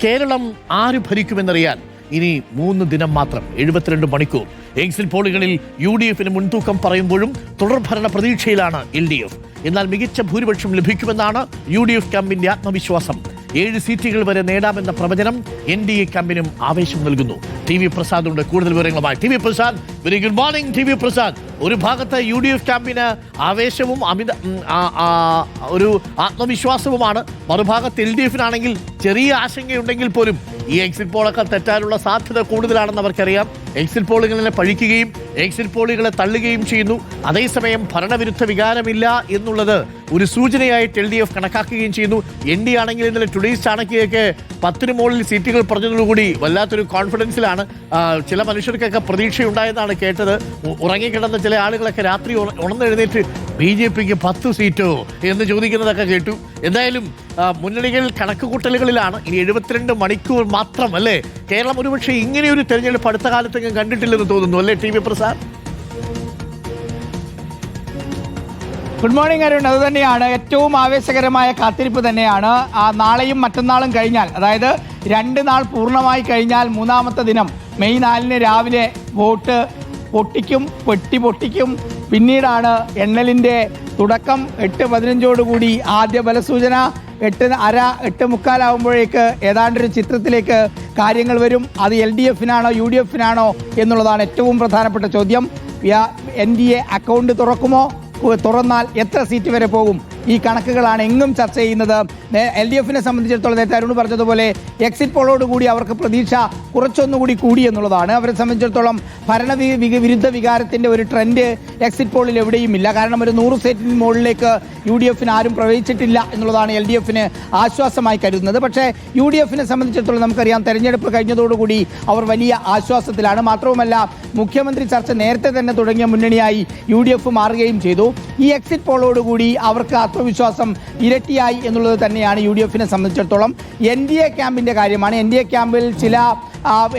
കേരളം ആര് ഭരിക്കുമെന്നറിയാൻ ഇനി 3 ദിനം മാത്രം, 72 മണിക്കൂർ. എക്സിറ്റ് പോളുകളിൽ UDFന് മുൻതൂക്കം പറയുമ്പോഴും തുടർഭരണ പ്രതീക്ഷയിലാണ് LDF. എന്നാൽ മികച്ച ഭൂരിപക്ഷം ലഭിക്കുമെന്നാണ് UDF ക്യാമ്പിന്റെ ആത്മവിശ്വാസം. 7 സീറ്റുകൾ വരെ നേടാമെന്ന പ്രവചനം NDA ക്യാമ്പിനും ആവേശം നൽകുന്നു. TV പ്രസാദ് ഉണ്ട് കൂടുതൽ വിവരങ്ങളുമായി. TV Prasad, very good morning. TV Prasad, ഒരു ഭാഗത്ത് UDF ക്യാമ്പിന് ആവേശവും ഒരു ആത്മവിശ്വാസവുമാണ്, മറുഭാഗത്ത് LDFനാണെങ്കിൽ ചെറിയ ആശങ്കയുണ്ടെങ്കിൽ പോലും ഈ എക്സിറ്റ് പോളൊക്കെ തെറ്റാനുള്ള സാധ്യത കൂടുതലാണെന്ന് അവർക്കറിയാം. എക്സിറ്റ് പോളുകളെ പഴിക്കുകയും എക്സിറ്റ് പോളുകളെ തള്ളുകയും ചെയ്യുന്നു. അതേസമയം ഭരണവിരുദ്ധ വികാരമില്ല എന്നുള്ളത് ഒരു സൂചനയായിട്ട് LDF കണക്കാക്കുകയും ചെയ്യുന്നു. ND ആണെങ്കിൽ ഇന്നലെ ടുഡേയ്സ് ചാണക്യയൊക്കെ 10-ന് മുകളിൽ സീറ്റുകൾ പറഞ്ഞതോടുകൂടി വല്ലാത്തൊരു കോൺഫിഡൻസിലാണ്. ചില മനുഷ്യർക്കൊക്കെ പ്രതീക്ഷയുണ്ടായെന്നാണ് കേട്ടത്. ഉറങ്ങിക്കിടന്ന ചില ആളുകളൊക്കെ രാത്രി ഉണർന്നെഴുന്നേറ്റ് BJPക്ക് 10 സീറ്റോ എന്ന് ചോദിക്കുന്നതൊക്കെ കേട്ടു. എന്തായാലും മുന്നണികൾ കണക്കുകൂട്ടലുകളിലാണ്. ഇനി 72 മണിക്കൂർ മാത്രം അല്ലേ? കേരളം ഒരുപക്ഷെ ഇങ്ങനെയൊരു തെരഞ്ഞെടുപ്പ് അടുത്ത കാലത്തെങ്കിലും കണ്ടിട്ടില്ലെന്ന് തോന്നുന്നു അല്ലേ TV Prasad? Good morning Arun. അത് തന്നെയാണ് ഏറ്റവും ആവേശകരമായ കാത്തിരിപ്പ് തന്നെയാണ്. നാളെയും മറ്റന്നാളും കഴിഞ്ഞാൽ, അതായത് 2 നാൾ പൂർണ്ണമായി കഴിഞ്ഞാൽ മൂന്നാമത്തെ ദിനം മെയ് 4-ന് രാവിലെ വോട്ട് പെട്ടി പൊട്ടിക്കും. പിന്നീടാണ് എണ്ണലിൻ്റെ തുടക്കം. 8:15 ആദ്യ ബലസൂചന. 8:30-8:45 ഏതാണ്ടൊരു ചിത്രത്തിലേക്ക് കാര്യങ്ങൾ വരും. അത് LDFനാണോ UDFനാണോ എന്നുള്ളതാണ് ഏറ്റവും പ്രധാനപ്പെട്ട ചോദ്യം. NDA അക്കൗണ്ട് തുറക്കുമോ? തുറന്നാൽ എത്ര സീറ്റ് വരെ പോകും? ഈ കണക്കുകളാണ് എങ്ങും ചർച്ച ചെയ്യുന്നത്. LDFനെ സംബന്ധിച്ചിടത്തോളം നേരത്തെ അരുൺ പറഞ്ഞതുപോലെ എക്സിറ്റ് പോളോടുകൂടി അവർക്ക് പ്രതീക്ഷ കുറച്ചൊന്നുകൂടി കൂടി എന്നുള്ളതാണ്. അവരെ സംബന്ധിച്ചിടത്തോളം ഭരണവിരുദ്ധ വികാരത്തിൻ്റെ ഒരു ട്രെൻഡ് എക്സിറ്റ് പോളിൽ എവിടെയും ഇല്ല. കാരണം ഒരു 100 സീറ്റിന് മുകളിലേക്ക് UDFന് ആരും പ്രവേശിച്ചിട്ടില്ല എന്നുള്ളതാണ് LDFന് ആശ്വാസമായി കരുതുന്നത്. പക്ഷേ UDFനെ സംബന്ധിച്ചിടത്തോളം നമുക്കറിയാം, തെരഞ്ഞെടുപ്പ് കഴിഞ്ഞതോടുകൂടി അവർ വലിയ ആശ്വാസത്തിലാണ്. മാത്രവുമല്ല, മുഖ്യമന്ത്രി ചർച്ച നേരത്തെ തന്നെ തുടങ്ങിയ മുന്നണിയായി UDF മാറുകയും ചെയ്തു. ഈ എക്സിറ്റ് പോളോടുകൂടി അവർക്ക് ആത്മവിശ്വാസം ഇരട്ടിയായി എന്നുള്ളത് തന്നെയാണ് UDFനെ സംബന്ധിച്ചിടത്തോളം. NDA ക്യാമ്പിൻ്റെ കാര്യമാണ്. NDA ക്യാമ്പിൽ ചില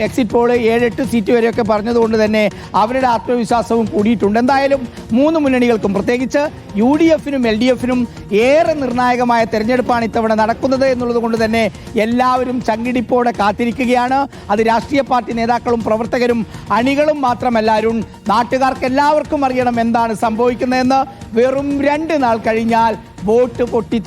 എക്സിറ്റ് പോൾ 7-8 സീറ്റ് വരെയൊക്കെ പറഞ്ഞതുകൊണ്ട് തന്നെ അവരുടെ ആത്മവിശ്വാസവും കൂടിയിട്ടുണ്ട്. എന്തായാലും 3 മുന്നണികൾക്കും, പ്രത്യേകിച്ച് UDFനും LDFനും ഏറെ നിർണായകമായ തെരഞ്ഞെടുപ്പാണ് ഇത്തവണ നടക്കുന്നത് എന്നുള്ളത് കൊണ്ട് തന്നെ എല്ലാവരും ചങ്കിടിപ്പോടെ കാത്തിരിക്കുകയാണ്. അത് രാഷ്ട്രീയ പാർട്ടി നേതാക്കളും പ്രവർത്തകരും അണികളും മാത്രമല്ല അരുൺ, നാട്ടുകാർക്ക് എല്ലാവർക്കും അറിയണം എന്താണ് സംഭവിക്കുന്നതെന്ന്. വെറും 2 നാൾ കഴിഞ്ഞാൽ വോട്ട് പെട്ടി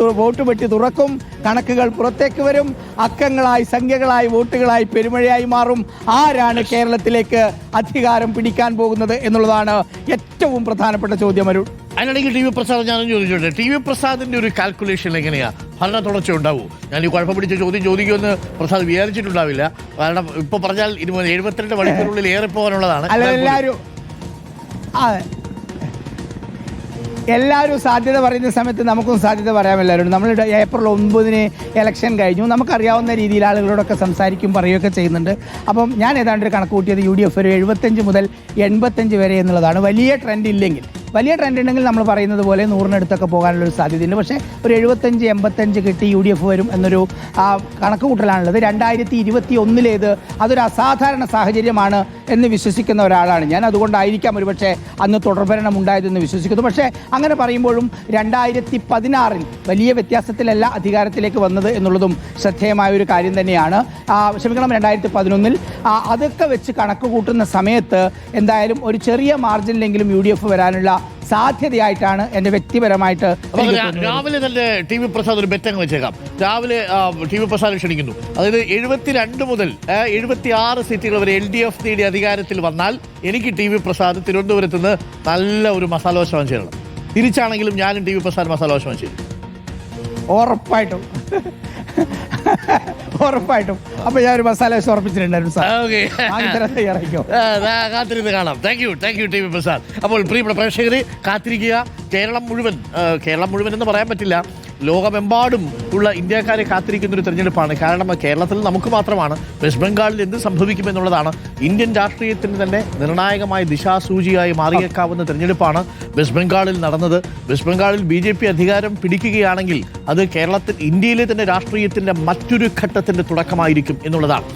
തുറക്കും. കണക്കുകൾ പുറത്തേക്ക് വരും. അക്കങ്ങളായി, സംഖ്യകളായി, വോട്ടുകളായി പെരുമഴയായി മാറും. ആരാണ് കേരളത്തിലേക്ക് അധികാരം പിടിക്കാൻ പോകുന്നത് എന്നുള്ളതാണ് ഏറ്റവും പ്രധാനപ്പെട്ട ചോദ്യം അരുൺ. അതിനിടയ്ക്ക് TV പ്രസാദ്, ഞാൻ ചോദിച്ചോട്ടെ, TV പ്രസാദിന്റെ ഒരു കാൽക്കുലേഷൻ എങ്ങനെയാ? ഭരണ തുടർച്ച ഉണ്ടാവൂ? ഞാൻ ഈ കുഴപ്പം പിടിച്ച ചോദ്യം ചോദിക്കുമെന്ന് പ്രസാദ് വിചാരിച്ചിട്ടുണ്ടാവില്ല. കാരണം ഇപ്പൊ പറഞ്ഞാൽ 72 മണിക്കൂറിനുള്ളിൽ ഏറെ പോകാനുള്ളതാണ്. എല്ലാവരും സാധ്യത പറയുന്ന സമയത്ത് നമുക്കും സാധ്യത പറയാമല്ലായിരുന്നു. നമ്മൾ ഏപ്രിൽ 9-ന് ഇലക്ഷൻ കഴിഞ്ഞു. നമുക്കറിയാവുന്ന രീതിയിൽ ആളുകളോടൊക്കെ സംസാരിക്കും, പറയുകയൊക്കെ ചെയ്യുന്നുണ്ട്. അപ്പം ഞാൻ ഏതാണ്ട് ഒരു കണക്ക് കൂട്ടിയത് UDF ഒരു 75 മുതൽ 85 വരെ എന്നുള്ളതാണ്. വലിയ ട്രെൻഡ് ഉണ്ടെങ്കിൽ നമ്മൾ പറയുന്നത് പോലെ 100-നടുത്തൊക്കെ പോകാനുള്ളൊരു സാധ്യതയുണ്ട്. പക്ഷേ ഒരു 75-85 കിട്ടി UDF വരും എന്നൊരു കണക്ക് കൂട്ടലാണുള്ളത്. 2021 അതൊരു അസാധാരണ സാഹചര്യമാണ് എന്ന് വിശ്വസിക്കുന്ന ഒരാളാണ് ഞാൻ. അതുകൊണ്ടായിരിക്കാം ഒരുപക്ഷെ അന്ന് തുടർഭരണം ഉണ്ടായതെന്ന് വിശ്വസിക്കുന്നു. പക്ഷേ അങ്ങനെ പറയുമ്പോഴും 2016 വലിയ വ്യത്യാസത്തിലല്ല അധികാരത്തിലേക്ക് വന്നത് എന്നുള്ളതും ശ്രദ്ധേയമായ ഒരു കാര്യം തന്നെയാണ്. 2011 അതൊക്കെ വെച്ച് കണക്ക് കൂട്ടുന്ന സമയത്ത് എന്തായാലും ഒരു ചെറിയ മാർജിനിലെങ്കിലും UDF വരാനുള്ള സാധ്യതയായിട്ടാണ് എൻ്റെ വ്യക്തിപരമായിട്ട്. രാവിലെ തന്നെ TV പ്രസാദ് ഒരു ബെറ്റങ്ങ് വെച്ചേക്കാം. രാവിലെ TV പ്രസാദ് ക്ഷണിക്കുന്നു. അതായത് 72 മുതൽ 76 സീറ്റുകൾ വരെ LDF നേടി അധികാരത്തിൽ വന്നാൽ എനിക്ക് TV പ്രസാദ് തിരുവനന്തപുരത്ത് നിന്ന് നല്ല ഒരു മസാല ദോശ ചെയ്യണം. തിരിച്ചാണെങ്കിലും ഞാനും TV പ്രസാദ് മസാല ദോശ ചെയ്യും. ഉറപ്പായിട്ടും. അപ്പൊ ഞാൻ ഒരു മസാല ദോശ ഉറപ്പിച്ചിട്ടുണ്ടായിരുന്നു. കാത്തിരുന്ന് കാണാം. Thank you TV Prasad. അപ്പോൾ പ്രിയപ്പെട്ട പ്രേക്ഷകരെ, കാത്തിരിക്കുക. കേരളം മുഴുവൻ എന്ന് പറയാൻ പറ്റില്ല, ലോകമെമ്പാടും ഉള്ള ഇന്ത്യക്കാരെ കാത്തിരിക്കുന്ന ഒരു തെരഞ്ഞെടുപ്പാണ്. കാരണം കേരളത്തിൽ നമുക്ക് മാത്രമാണ്. വെസ്റ്റ് ബംഗാളിൽ എന്ത് സംഭവിക്കുമെന്നുള്ളതാണ് ഇന്ത്യൻ രാഷ്ട്രീയത്തിന് തന്നെ നിർണായകമായ ദിശാസൂചിയായി മാറിയേക്കാവുന്ന തെരഞ്ഞെടുപ്പാണ് വെസ്റ്റ് ബംഗാളിൽ നടന്നത്. വെസ്റ്റ് ബംഗാളിൽ BJP അധികാരം പിടിക്കുകയാണെങ്കിൽ അത് ഇന്ത്യയിലെ തന്നെ രാഷ്ട്രീയത്തിൻ്റെ മറ്റൊരു ഘട്ടത്തിൻ്റെ തുടക്കമായിരിക്കും എന്നുള്ളതാണ്.